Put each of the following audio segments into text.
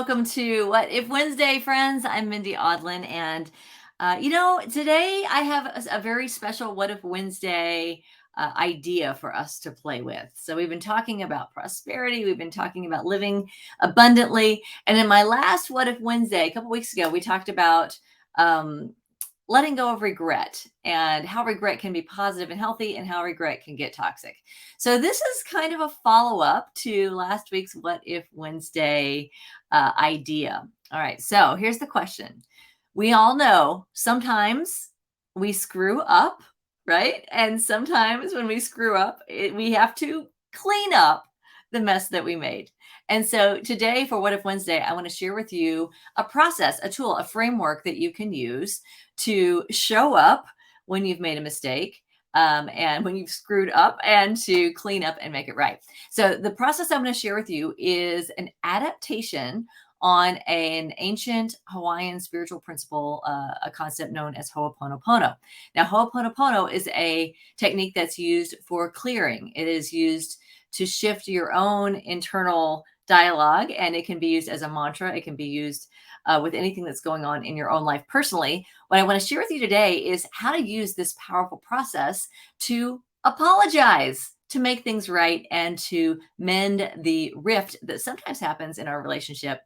welcome to What If Wednesday, friends. I'm Mindy Audlin, and today I have a very special What If Wednesday idea for us to play with. So we've been talking about prosperity, we've been talking about living abundantly, and in my last What If Wednesday, a couple weeks ago, we talked about letting go of regret and how regret can be positive and healthy and how regret can get toxic. So this is kind of a follow-up to last week's What If Wednesday idea. All right, so here's the question. We all know sometimes we screw up, right? And sometimes when we screw up, we have to clean up the mess that we made. And so today for What If Wednesday, I want to share with you a process, a tool, a framework that you can use to show up when you've made a mistake and when you've screwed up, and to clean up and make it right. So the process I'm going to share with you is an adaptation on an ancient Hawaiian spiritual principle, a concept known as Ho'oponopono. Now, Ho'oponopono is a technique that's used for clearing. It is used to shift your own internal dialogue, and it can be used as a mantra. It can be used with anything that's going on in your own life personally. What I want to share with you today is how to use this powerful process to apologize, to make things right, and to mend the rift that sometimes happens in our relationship,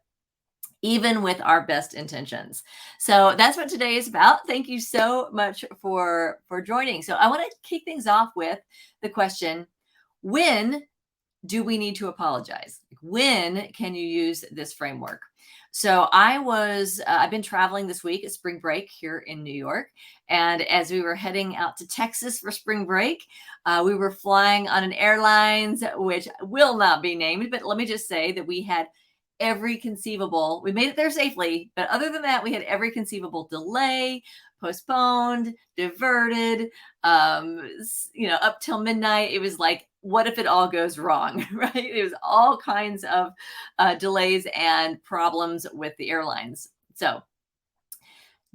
even with our best intentions. So that's what today is about. Thank you so much for joining. So I want to kick things off with the question, when do we need to apologize? When can you use this framework? So I've been traveling this week at spring break here in New York. And as we were heading out to Texas for spring break, we were flying on an airlines, which will not be named, but let me just say that we had we made it there safely, but other than that, we had every conceivable delay, postponed, diverted, up till midnight. It was like, what if it all goes wrong, right? It was all kinds of delays and problems with the airlines. So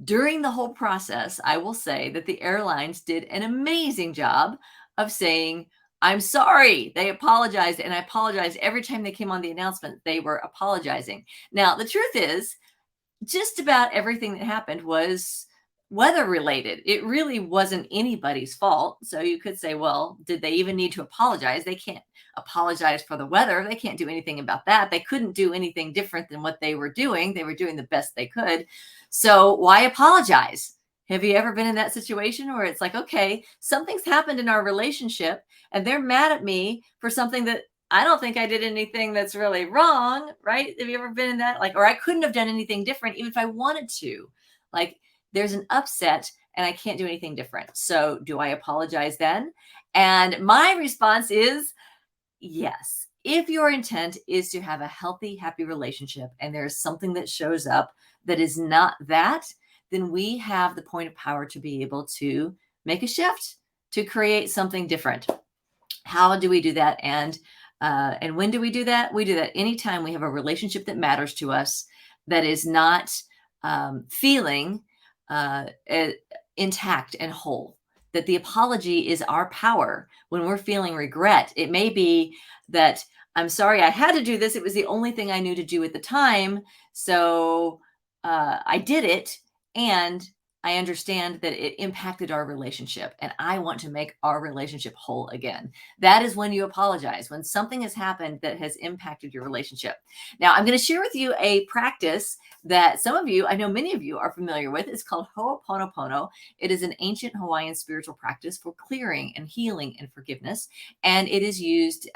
during the whole process, I will say that the airlines did an amazing job of saying, I'm sorry. They apologized, and I apologized every time they came on the announcement. They were apologizing. Now, the truth is, just about everything that happened was weather related. It really wasn't anybody's fault. So you could say, well, did they even need to apologize? They can't apologize for the weather. They can't do anything about that. They couldn't do anything different than what they were doing. They were doing the best they could. So why apologize? Have you ever been in that situation where it's like, okay, something's happened in our relationship and they're mad at me for something that I don't think I did anything that's really wrong, right? Have you ever been in that? Or I couldn't have done anything different even if I wanted to. There's an upset and I can't do anything different. So do I apologize then? And my response is yes. If your intent is to have a healthy, happy relationship and there's something that shows up that is not that, then we have the point of power to be able to make a shift, to create something different. How do we do that? And when do we do that? We do that anytime we have a relationship that matters to us, that is not feeling intact and whole. That the apology is our power when we're feeling regret. It may be that I'm sorry I had to do this. It was the only thing I knew to do at the time. So I did it, and I understand that it impacted our relationship, and I want to make our relationship whole again. That is when you apologize, when something has happened that has impacted your relationship. Now, I'm going to share with you a practice that some of you, I know many of you are familiar with. It's called Ho'oponopono. It is an ancient Hawaiian spiritual practice for clearing and healing and forgiveness. And it is used,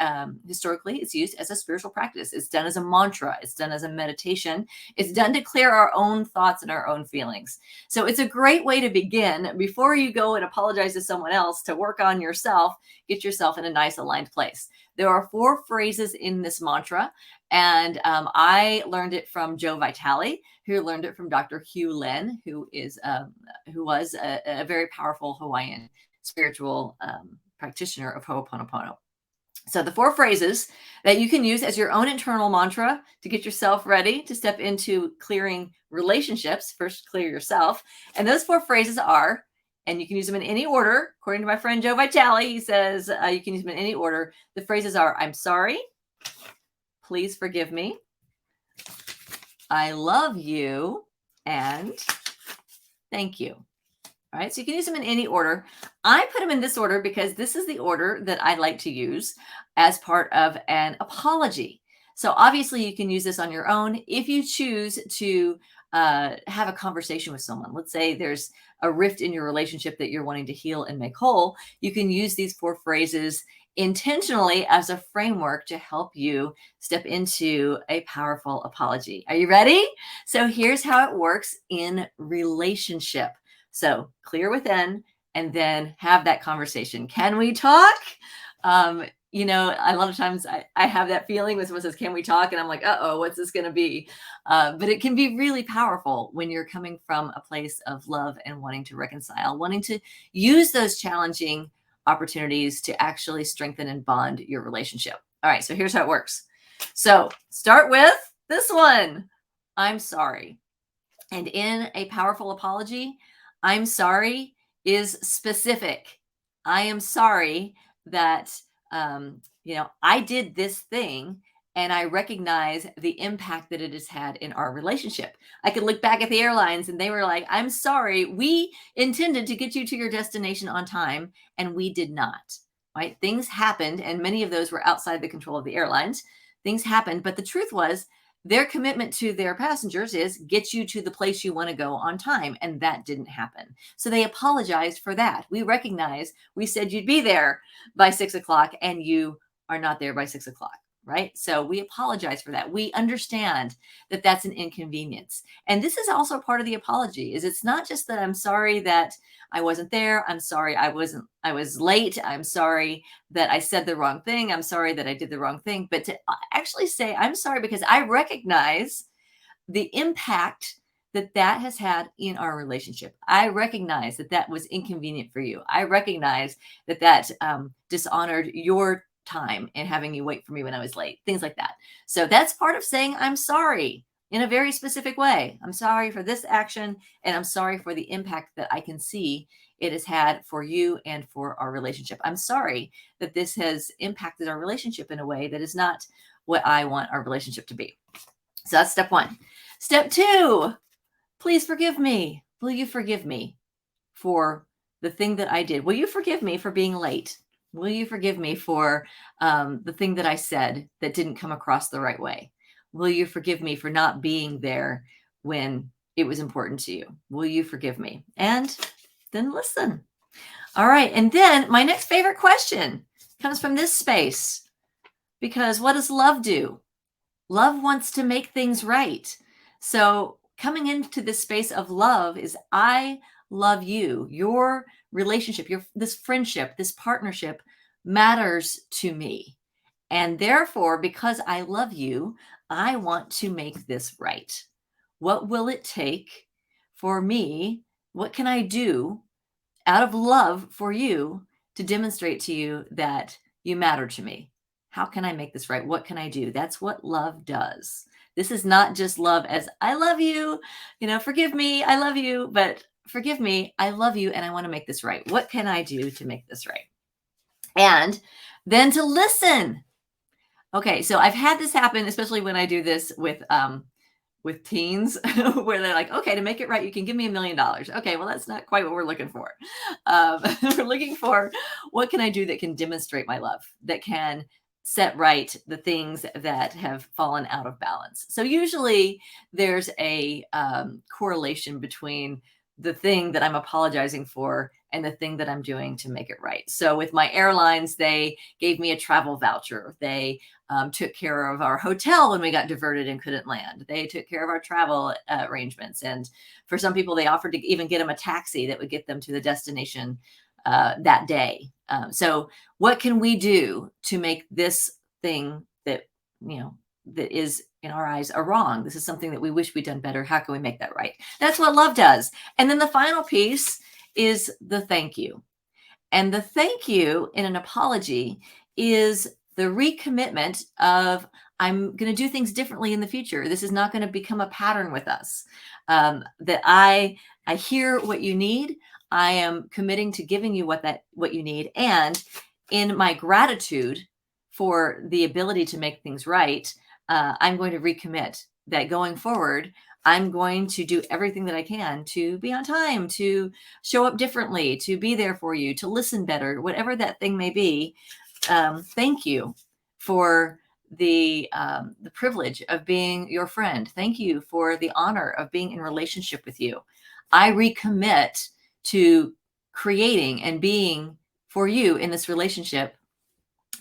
historically, it's used as a spiritual practice. It's done as a mantra. It's done as a meditation. It's done to clear our own thoughts and our own feelings. So it's a great way to begin before you go and apologize to someone else, to work on yourself, get yourself in a nice aligned place. There are 4 phrases in this mantra, and I learned it from Joe Vitale, who learned it from Dr. Hugh Lin, who was a very powerful Hawaiian spiritual practitioner of Ho'oponopono. So the 4 phrases that you can use as your own internal mantra to get yourself ready to step into clearing relationships. First, clear yourself. And those 4 phrases are, and you can use them in any order. According to my friend Joe Vitale, he says you can use them in any order. The phrases are, I'm sorry, please forgive me, I love you, and thank you. All right, so you can use them in any order. I put them in this order because this is the order that I like to use as part of an apology. So obviously, you can use this on your own if you choose to have a conversation with someone. Let's say there's a rift in your relationship that you're wanting to heal and make whole. You can use these 4 phrases intentionally as a framework to help you step into a powerful apology. Are you ready? So here's how it works in relationship. So clear within and then have that conversation. Can we talk? A lot of times I have that feeling when someone says, can we talk? And I'm like, uh-oh, what's this going to be? But it can be really powerful when you're coming from a place of love and wanting to reconcile, wanting to use those challenging opportunities to actually strengthen and bond your relationship. All right, so here's how it works. So start with this one. I'm sorry. And in a powerful apology, I'm sorry is specific. I am sorry that, I did this thing and I recognize the impact that it has had in our relationship. I could look back at the airlines and they were like, I'm sorry, we intended to get you to your destination on time and we did not. Right? Things happened, and many of those were outside the control of the airlines. Things happened, but the truth was, their commitment to their passengers is get you to the place you want to go on time. And that didn't happen. So they apologized for that. We recognize we said you'd be there by 6 o'clock and you are not there by 6 o'clock. Right. So we apologize for that. We understand that that's an inconvenience. And this is also part of the apology is it's not just that I'm sorry that I wasn't there. I'm sorry I was late. I'm sorry that I said the wrong thing. I'm sorry that I did the wrong thing. But to actually say, I'm sorry because I recognize the impact that has had in our relationship. I recognize that was inconvenient for you. I recognize that dishonored your time and having you wait for me when I was late, things like that. So that's part of saying, I'm sorry in a very specific way. I'm sorry for this action, and I'm sorry for the impact that I can see it has had for you and for our relationship. I'm sorry that this has impacted our relationship in a way that is not what I want our relationship to be. So that's step one. Step two, please forgive me. Will you forgive me for the thing that I did? Will you forgive me for being late? Will you forgive me for the thing that I said that didn't come across the right way? Will you forgive me for not being there when it was important to you? Will you forgive me? And then listen. All right. And then my next favorite question comes from this space, because what does love do? Love wants to make things right. So coming into this space of love is I love you. Your relationship, this friendship, this partnership matters to me. And therefore, because I love you, I want to make this right. What will it take for me? What can I do out of love for you to demonstrate to you that you matter to me? How can I make this right? What can I do? That's what love does. This is not just love as I love you, forgive me, I love you, but forgive me, I love you, and I want to make this right. What can I do to make this right? And then to listen. Okay, so I've had this happen, especially when I do this with teens, where they're like, okay, to make it right, you can give me $1 million. Okay, well, that's not quite what we're looking for. We're looking for what can I do that can demonstrate my love, that can set right the things that have fallen out of balance. So usually there's a correlation between the thing that I'm apologizing for and the thing that I'm doing to make it right. So with my airlines, they gave me a travel voucher. They took care of our hotel when we got diverted and couldn't land. They took care of our travel arrangements. And for some people, they offered to even get them a taxi that would get them to the destination that day. So what can we do to make this thing that is in our eyes a wrong? This is something that we wish we'd done better. How can we make that right? That's what love does. And then the final piece is the thank you. And the thank you in an apology is the recommitment of I'm going to do things differently in the future. This is not going to become a pattern with us. That I hear what you need. I am committing to giving you what you need. And in my gratitude for the ability to make things right, I'm going to recommit that going forward, I'm going to do everything that I can to be on time, to show up differently, to be there for you, to listen better, whatever that thing may be. Thank you for the privilege of being your friend. Thank you for the honor of being in relationship with you. I recommit to creating and being for you in this relationship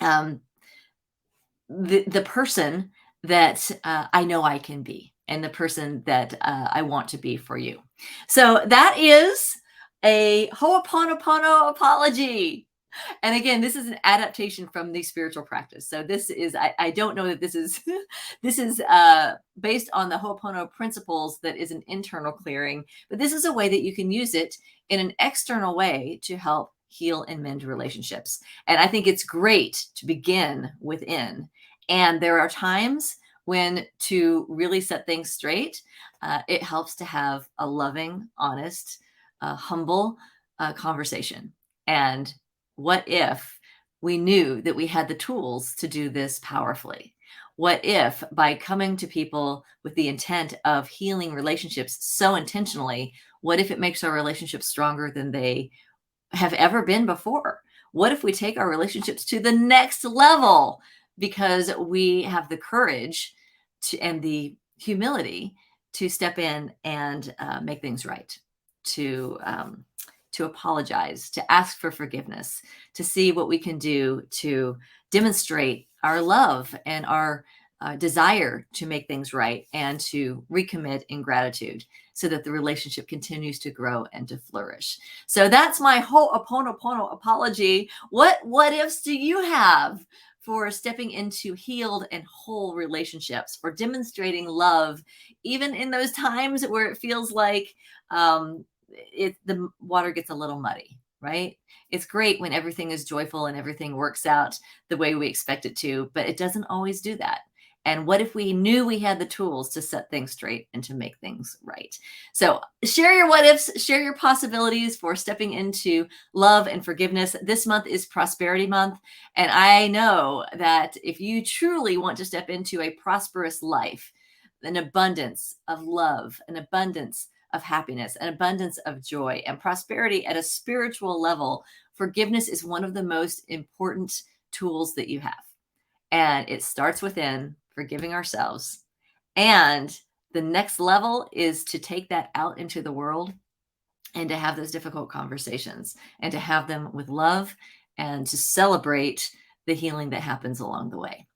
um, the person that I know I can be, and the person that I want to be for you. So that is a Ho'oponopono apology. And again, this is an adaptation from the spiritual practice. So this is, I don't know that this is, this is based on the Ho'opono principles that is an internal clearing, but this is a way that you can use it in an external way to help heal and mend relationships. And I think it's great to begin within. And there are times when to really set things straight, it helps to have a loving, honest, humble conversation. And what if we knew that we had the tools to do this powerfully? What if by coming to people with the intent of healing relationships so intentionally, what if it makes our relationships stronger than they have ever been before? What if we take our relationships to the next level because we have the courage and the humility to step in and make things right, to apologize, to ask for forgiveness, to see what we can do to demonstrate our love and our desire to make things right, and to recommit in gratitude so that the relationship continues to grow and to flourish. So that's my Ho'oponopono apology. What ifs do you have for stepping into healed and whole relationships, for demonstrating love, even in those times where it feels like the water gets a little muddy, right? It's great when everything is joyful and everything works out the way we expect it to, but it doesn't always do that. And what if we knew we had the tools to set things straight and to make things right? So share your what ifs, share your possibilities for stepping into love and forgiveness. This month is Prosperity Month. And I know that if you truly want to step into a prosperous life, an abundance of love, an abundance of happiness, an abundance of joy, and prosperity at a spiritual level, forgiveness is one of the most important tools that you have. And it starts within, forgiving ourselves. And the next level is to take that out into the world and to have those difficult conversations and to have them with love and to celebrate the healing that happens along the way.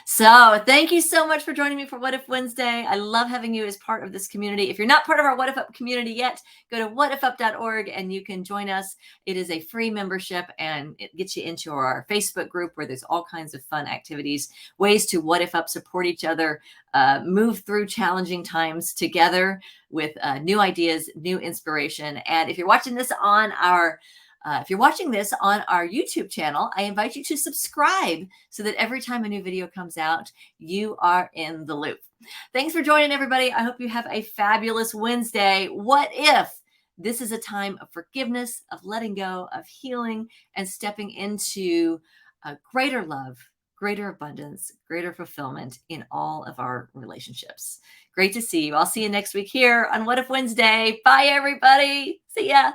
So thank you so much for joining me for What If Wednesday. I love having you as part of this community. If you're not part of our What If Up community yet, go to whatifup.org and you can join us. It is a free membership and it gets you into our Facebook group where there's all kinds of fun activities, ways to What If Up, support each other, move through challenging times together with new ideas, new inspiration. And if you're watching this on our YouTube channel, I invite you to subscribe so that every time a new video comes out, you are in the loop. Thanks for joining, everybody. I hope you have a fabulous Wednesday. What if this is a time of forgiveness, of letting go, of healing, and stepping into greater love, greater abundance, greater fulfillment in all of our relationships. Great to see you. I'll see you next week here on What If Wednesday. Bye, everybody. See ya.